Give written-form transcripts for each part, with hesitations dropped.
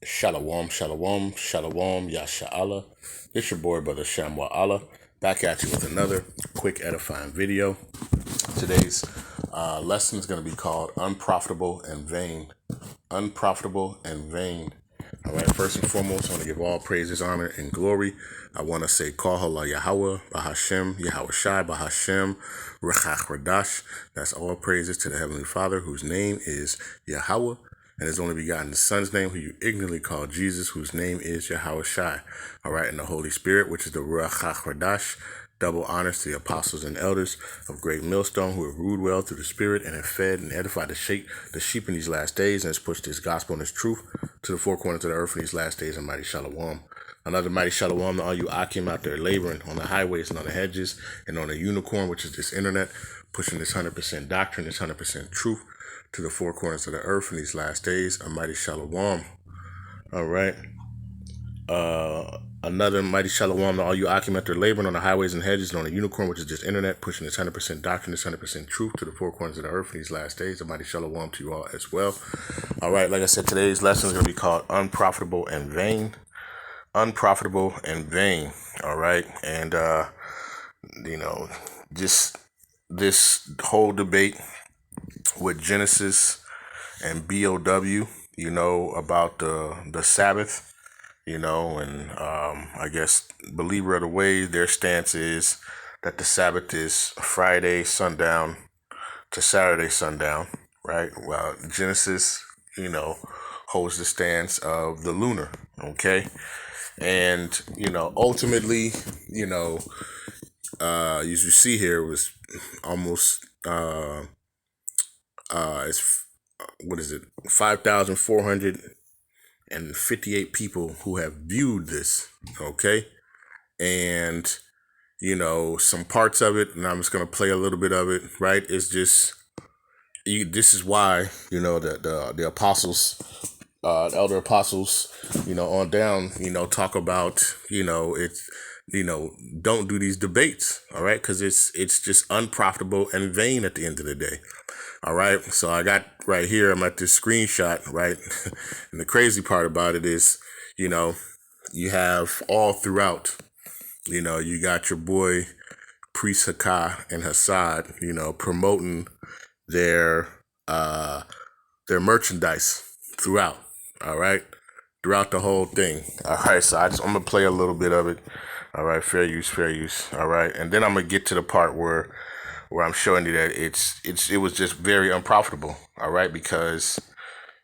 Shalom, shalom, shalom, Yasha'Allah. It's your boy, Brother Shamwa Allah, back at you with another quick edifying video. Today's lesson is going to be called Unprofitable and Vain. Unprofitable and vain. All right, first and foremost, I want to give all praises, honor, and glory. I want to say, Halal, Yahawah, Bahasham, Yahawashi, Bahasham, Rawchaa, Qadash. That's all praises to the Heavenly Father, whose name is Yahawah, and his only begotten Son's name, who you ignorantly call Jesus, whose name is Yahawashi. All right, and the Holy Spirit, which is the Rawchaa, Qadash. Double honors to the apostles and elders of Great Millstone, who have ruled well through the Spirit and have fed and edified the sheep in these last days, and has pushed his gospel and his truth to the four corners of the earth in these last days. And mighty shalom. Another mighty shalom to all you Akim out there laboring on the highways and on the hedges and on the unicorn, which is this internet, pushing this 100% doctrine, this 100% truth to the four corners of the earth in these last days. A mighty shalom. All right. Another mighty shalom to all you Akim out there laboring on the highways and hedges and on the unicorn, which is just internet, pushing this 100% doctrine, this 100% truth to the four corners of the earth in these last days. A mighty shalom to you all as well. All right, like I said, today's lesson is going to be called Unprofitable and Vain. Unprofitable and vain. All right, and just this whole debate with Genesis and BOW, about the Sabbath. And I guess believer of the way, their stance is that the Sabbath is Friday sundown to Saturday sundown, right? Well, Genesis, holds the stance of the lunar, okay? And, ultimately, as you see here, it was almost, it's, 5,458 people who have viewed this, okay? And, some parts of it, and I'm just going to play a little bit of it, right? It's just, this is why, the apostles, the elder apostles, on down, talk about, it's, don't do these debates, all right? Because it's just unprofitable and vain at the end of the day. All right, so I got right here, I'm at this screenshot, right? And the crazy part about it is, you have all throughout, you got your boy Priest Hakah and Hassad, promoting their merchandise throughout, all right? Throughout the whole thing. All right, so I'm going to play a little bit of it. All right, fair use. All right, and then I'm going to get to the part where I'm showing you that it was just very unprofitable, all right, because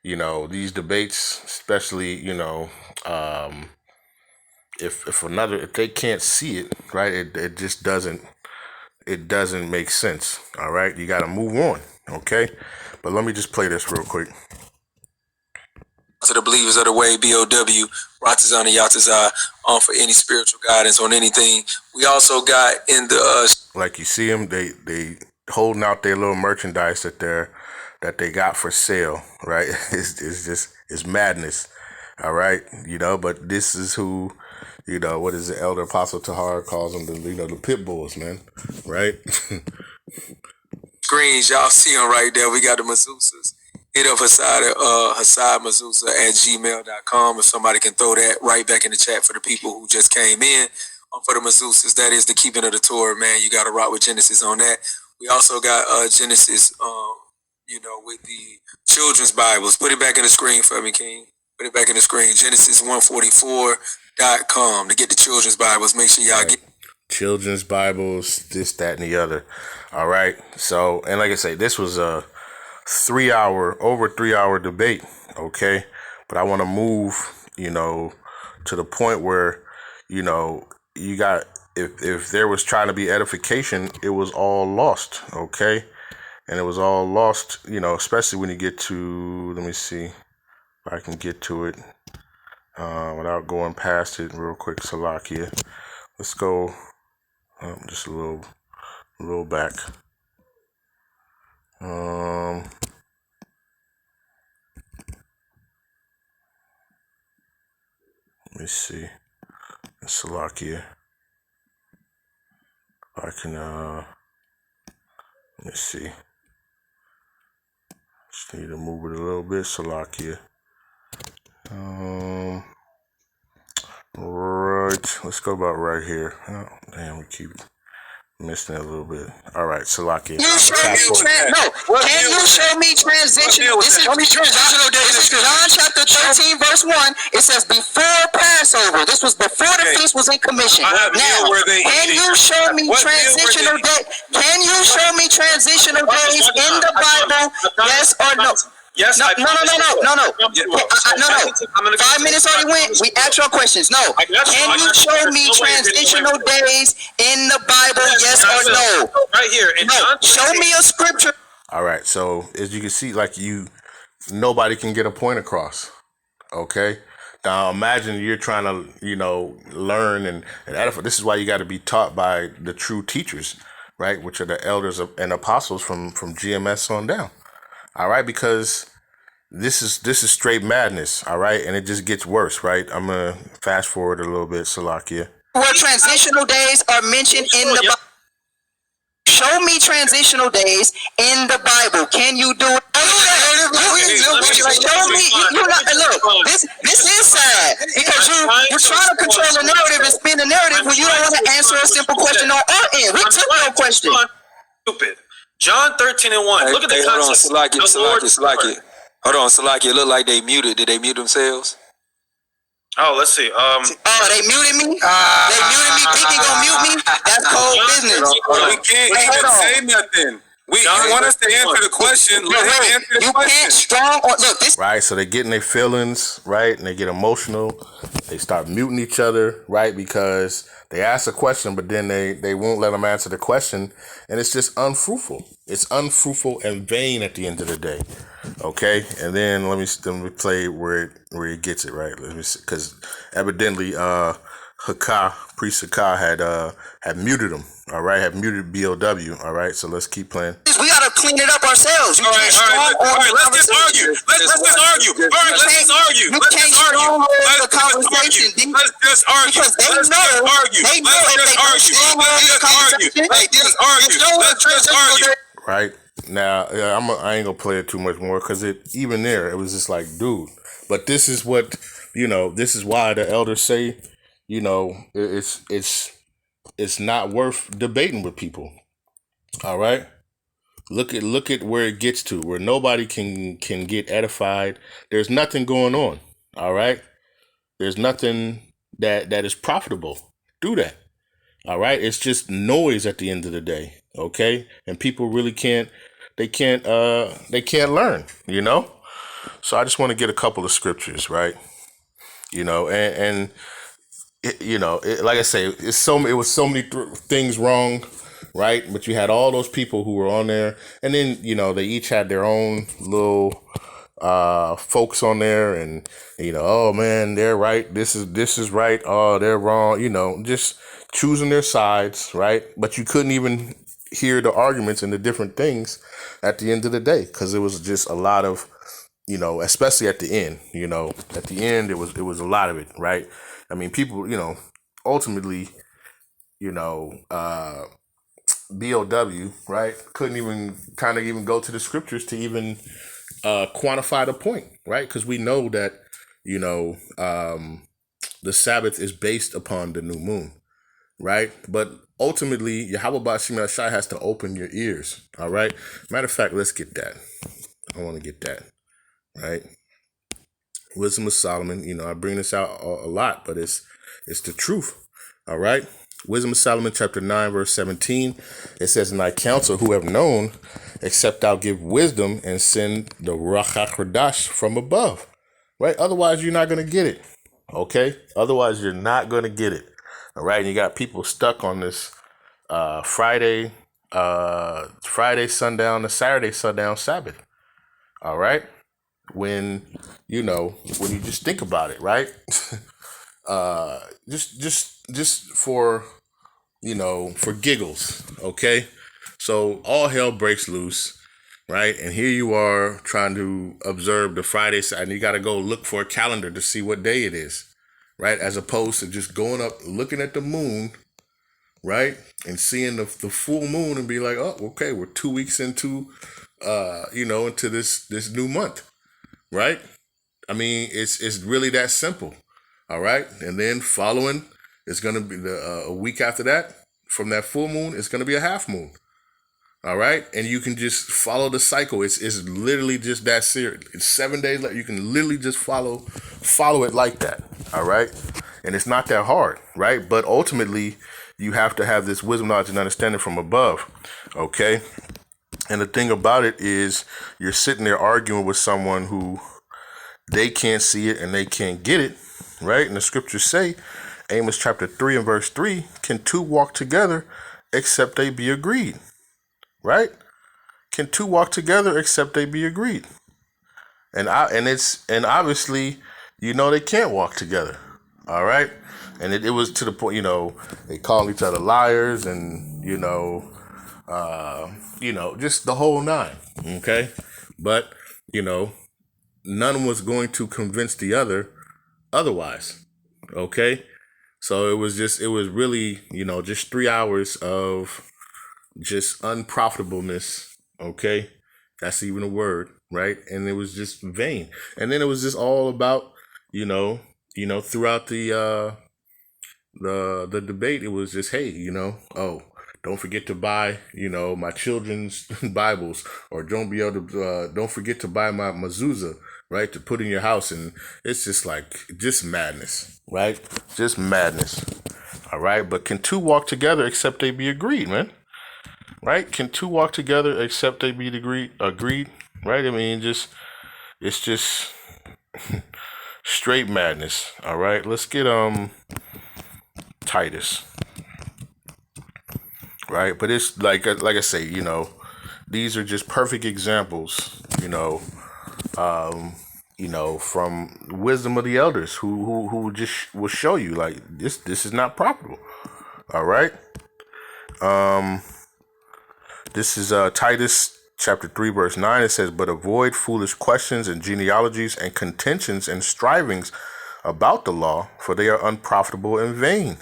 these debates, especially if they can't see it, right, it just doesn't make sense, all right. You got to move on, okay. But let me just play this real quick. To the believers of the way, BOW, Rawchaa and Yahawah, for any spiritual guidance on anything. We also got in the like you see them, they holding out their little merchandise that they got for sale, right? It's madness, all right. But this is who, what is the elder apostle Tahar calls them, the pit bulls, man, right? Screens, y'all see them right there. We got the Mazusas. Hit up Hassad Mazusa at gmail.com if somebody can throw that right back in the chat for the people who just came in. For the Mazusas, that is the keeping of the Torah, man. You got to rock with Genesis on that. We also got Genesis, with the children's Bibles. Put it back in the screen for me, King. Put it back in the screen. Genesis144.com to get the children's Bibles. Make sure y'all get children's Bibles, this, that, and the other. All right. So, and like I say, this was a over 3 hour debate. Okay. But I want to move, to the point where, you got, if there was trying to be edification, it was all lost. Okay. And it was all lost, especially when you get to, let me see if I can get to it without going past it real quick. Salakia. Let's go just a little back. Let me see. Salakia. I can, let me see. Just need to move it a little bit. Salakia. let's go about right here. Oh, damn, we keep missing it a little bit. All right, Salakia. Can you show me transitional? This is John chapter 13, verse 1. It says before Passover. This was before the feast was in commission. Now, can you show me transitional days? Can you show me transitional days in the Bible? Yes or no? Yes. No. 5 minutes already went. We asked your questions. No. Can you show me transitional days in the Bible? Yes or no? Right here. No. Show me a scripture. All right. So as you can see, nobody can get a point across. Okay. Now imagine you're trying to, learn and edify. This is why you got to be taught by the true teachers, right? Which are the elders and apostles from GMS on down. All right, because this is straight madness, all right, and it just gets worse, right? I'm gonna fast forward a little bit, Salakia. Where transitional days are mentioned in the Bible. Show me transitional days in the Bible. Can you do it? Show me. Look. This is sad because you're trying to control the narrative and spin the narrative when you don't want to answer a simple question on our end. We took no question. Stupid. John 13:1. Look at the context. Salakia. Hold on, Salakia. It looked like they muted. Did they mute themselves? Oh, let's see. They muted me. They muted me. Thinking gonna mute me. That's cold business. We can't even say nothing. You want us to answer the question? Let him answer the question. You can't strong or look. This right. So they're getting their feelings right, and they get emotional. They start muting each other, right, because they ask a question, but then they won't let them answer the question, and it's just unfruitful. It's unfruitful and vain at the end of the day. Okay, and then let me play where it gets it right. Let me see, because evidently priest Hakah had muted him. All right, had muted BOW. All right, so let's keep playing. We gotta clean it up ourselves. All right. Let's just argue. Let's just argue. All right, let's just argue. Let's just argue. Let's just argue. Let's just argue. Right now, I ain't gonna play it too much more because it was just like, dude. But this is what This is why the elders say, it's not worth debating with people. All right. Look at where it gets to, where nobody can get edified. There's nothing going on. All right. There's nothing that is profitable. Do that. All right. It's just noise at the end of the day. Okay. And people really can't learn, So I just want to get a couple of scriptures, right? And like I say, it was so many things wrong, right? But you had all those people who were on there, and then they each had their own little folks on there, and oh man, they're right. This is right. Oh, they're wrong. Just choosing their sides, right? But you couldn't even hear the arguments and the different things at the end of the day because it was just a lot of, especially at the end. At the end, it was a lot of it, right? I mean, people, ultimately, BOW, right, couldn't even go to the scriptures to even quantify the point, right? Because we know that, the Sabbath is based upon the new moon, right? But ultimately, Yahawah Bahasham has to open your ears, all right? Matter of fact, let's get that. I want to get that, right? Wisdom of Solomon, I bring this out a lot, but it's the truth. All right. Wisdom of Solomon, chapter 9, verse 17. It says, "And thy counsel who have known, except thou give wisdom and send the Rawchaa Qadash from above." Right? Otherwise, you're not going to get it. Okay? Otherwise, you're not going to get it. All right? And you got people stuck on this Friday sundown to Saturday sundown Sabbath. All right? When you just think about it, right? just for giggles, okay? So all hell breaks loose, right? And here you are trying to observe the Friday, and you got to go look for a calendar to see what day it is, right? As opposed to just going up, looking at the moon, right? And seeing the full moon and be like, oh, okay, we're 2 weeks into, into this new month. Right? I mean, it's really that simple. All right. And then following, It's going to be a week after that. From that full moon, it's going to be a half moon. All right. And you can just follow the cycle. It's literally just that serious. It's 7 days later. You can literally just follow it like that. All right. And it's not that hard. Right. But ultimately, you have to have this wisdom, knowledge, and understanding from above. Okay. And the thing about it is you're sitting there arguing with someone who they can't see it and they can't get it. Right. And the scriptures say, Amos chapter 3 and verse 3, can two walk together except they be agreed? Right? Can two walk together except they be agreed? And obviously, they can't walk together. All right? And it was to the point, they call each other liars and, just the whole nine. Okay? But, none was going to convince the other otherwise. Okay? So it was really, just 3 hours of just unprofitableness. Okay. That's even a word, right? And it was just vain. And then it was just all about, throughout the debate, it was just, hey, don't forget to buy, my children's Bibles, or don't forget to buy my mezuzah, right, to put in your house. And it's just madness, right? Just madness. All right. But can two walk together except they be agreed, man? Right? Can two walk together except they be agreed? Right? I mean, it's just straight madness. All right. Let's get Titus. Right? But it's like I say, these are just perfect examples, from wisdom of the elders who just will show you like this is not profitable. All right. This is Titus chapter 3 verse 9. It says, but avoid foolish questions and genealogies and contentions and strivings about the law, for they are unprofitable and vain.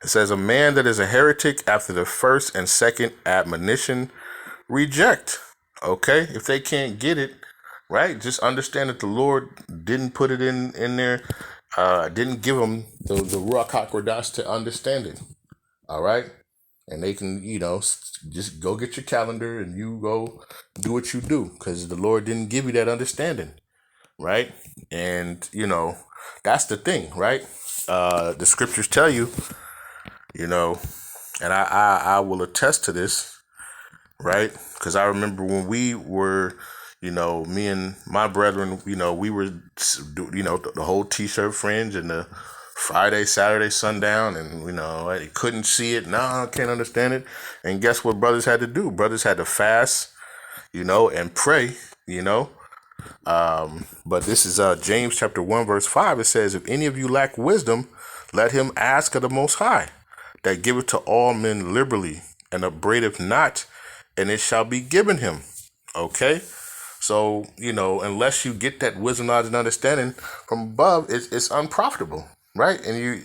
It says, a man that is a heretic after the first and second admonition reject. Okay, if they can't get it, right, just understand that the Lord didn't put it in there, didn't give them the Rawchaa Qadash to understand it. All right, and they can, just go get your calendar and you go do what you do, because the Lord didn't give you that understanding, right? And that's the thing, right? The scriptures tell you, and I will attest to this, right? Because I remember when we were, me and my brethren, we were, the whole t-shirt fringe and the Friday, Saturday, sundown, and, I couldn't see it. I can't understand it. And guess what brothers had to do? Brothers had to fast, and pray, But this is James chapter 1, verse 5. It says, if any of you lack wisdom, let him ask of the Most High, that giveth to all men liberally, and upbraideth not, and it shall be given him. Okay? So, unless you get that wisdom, knowledge, and understanding from above, it's unprofitable, right? And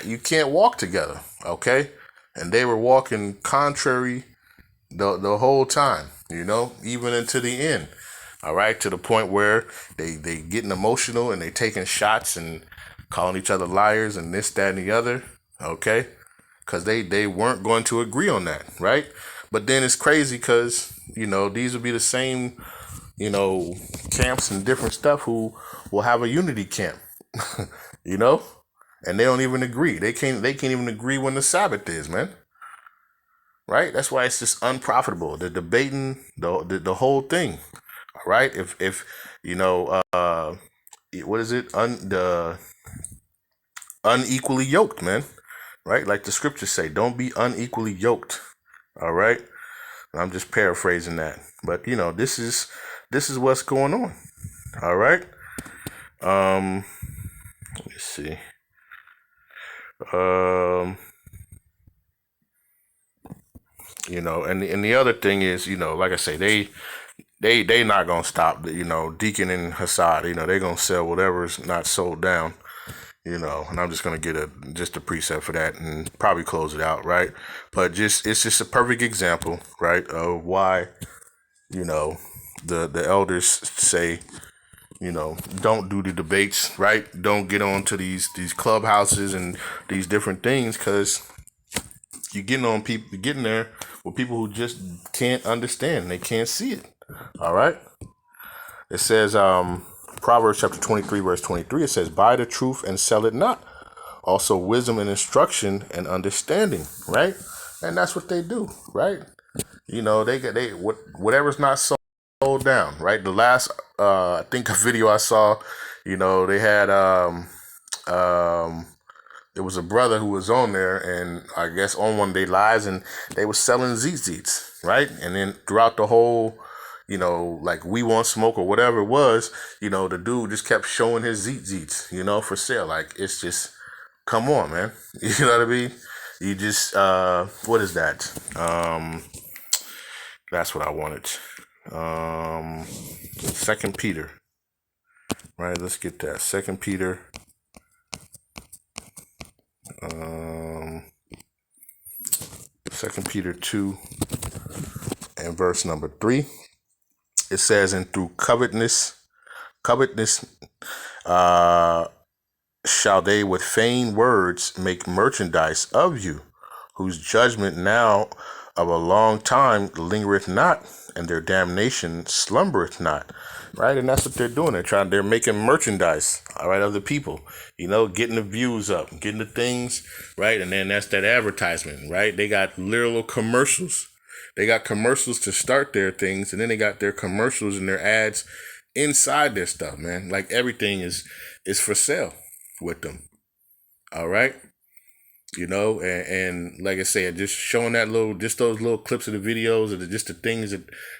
you can't walk together, okay? And they were walking contrary the whole time, even into the end, all right? To the point where they getting emotional and they taking shots and calling each other liars and this, that, and the other, okay? Because they weren't going to agree on that, right? But then it's crazy because, these will be the same, camps and different stuff who will have a unity camp, and they don't even agree. They can't even agree when the Sabbath is, man. Right? That's why it's just unprofitable. The debating, the whole thing. All right? If what is it? The unequally yoked, man. Right? Like the scriptures say, don't be unequally yoked. All right? I'm just paraphrasing that. But, this is what's going on. All right? Let me see. And the other thing is, like I say, they not gonna stop. Deacon and Hassad, they're gonna sell whatever's not sold down. And I'm just gonna get just a preset for that and probably close it out, right? But it's just a perfect example, right, of why, the elders say, don't do the debates, right? Don't get on to these clubhouses and these different things, because you're getting there with people who just can't understand. They can't see it. All right. It says, Proverbs chapter 23, verse 23, it says, buy the truth and sell it not. Also wisdom and instruction and understanding, right? And that's what they do, right? Whatever's not sold down, right? The last, I think a video I saw, they had, there was a brother who was on there, and I guess on one of their lives, and they were selling zeets, right? And then throughout the whole, like We Want Smoke or whatever it was, the dude just kept showing his zeets, for sale. Like, it's just, come on, man. You know what I mean? You just, what is that? That's what I wanted. 2 Peter. Right, let's get that. 2 Peter. 2 Peter 2 and verse number 3. It says, and through covetousness, shall they with vain words make merchandise of you, whose judgment now of a long time lingereth not, and their damnation slumbereth not. Right? And that's what they're doing. They're making merchandise, all right, of the people, getting the views up, getting the things, right? And then that's that advertisement, right? They got literal commercials. They got commercials to start their things, and then they got their commercials and their ads inside their stuff, man. Like, everything is for sale with them. All right. And like I said, just showing just those little clips of the videos, or just the things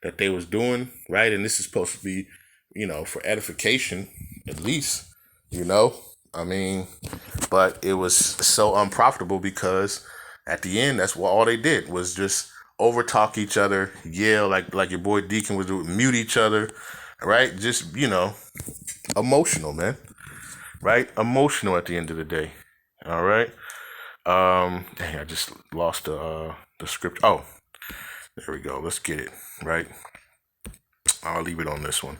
that they was doing, right? And this is supposed to be, for edification, at least, I mean, but it was so unprofitable, because at the end, that's what all they did was just overtalk each other, yell like your boy Deacon was doing, mute each other, right? Just, emotional, man, right? Emotional at the end of the day. All right. Dang, I just lost the script. Oh, there we go. Let's get it, right? I'll leave it on this one.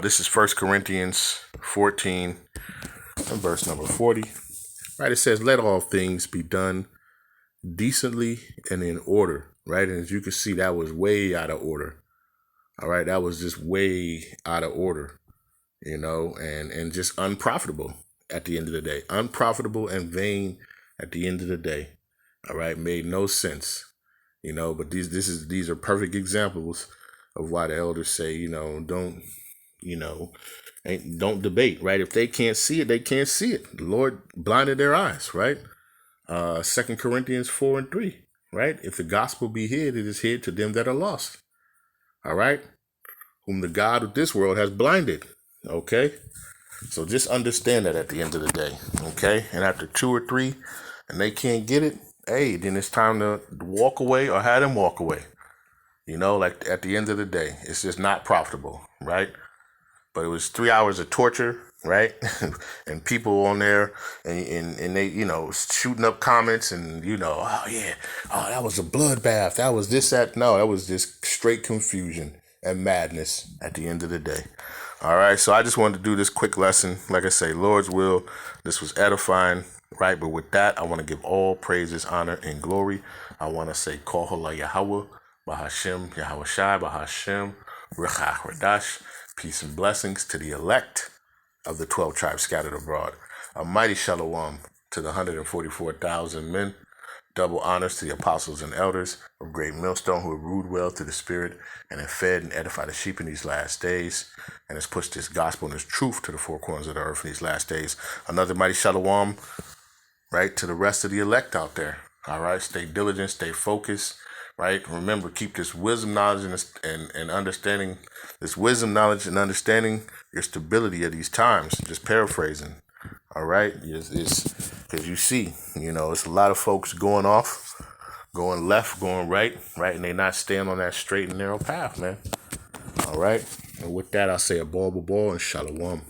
This is 1 Corinthians 14 and verse number 40. Right, it says, let all things be done decently and in order, right? And as you can see, that was way out of order. All right, that was just way out of order, and just unprofitable at the end of the day. Unprofitable and vain at the end of the day. All right, made no sense, but these are perfect examples of why the elders say, don't debate, right? If they can't see it, they can't see it. The Lord blinded their eyes, right? 2 Corinthians 4 and 3, right? If the gospel be hid, it is hid to them that are lost. All right, whom the God of this world has blinded. Okay, so just understand that at the end of the day. Okay, and after 2 or 3, and they can't get it, hey, then it's time to walk away or have them walk away. Like, at the end of the day, it's just not profitable, right? But it was 3 hours of torture, right? And people on there, and they, shooting up comments, and, oh yeah, oh, that was a bloodbath, that was this, that. No, that was just straight confusion and madness at the end of the day. All right, so I just wanted to do this quick lesson. Like I say, Lord's will, this was edifying, right? But with that, I want to give all praises, honor, and glory. I want to say, Halal, Yahawah, Bahasham, Yahawashi, Bahasham, Rawchaa, Qadash. Peace and blessings to the elect of the 12 tribes scattered abroad. A mighty shalom to the 144,000 men. Double honors to the apostles and elders of Great Millstone, who have ruled well through the Spirit and have fed and edified the sheep in these last days, and has pushed this gospel and this truth to the four corners of the earth in these last days. Another mighty shalom, right, to the rest of the elect out there. All right, stay diligent, stay focused, right? Remember, keep this wisdom, knowledge, and understanding, this wisdom, knowledge, and understanding your stability at these times. Just paraphrasing. All right, it's because you see, it's a lot of folks going off, going left, going right, and they're not staying on that straight and narrow path, man. All right, and with that, I'll say a ball and shalom.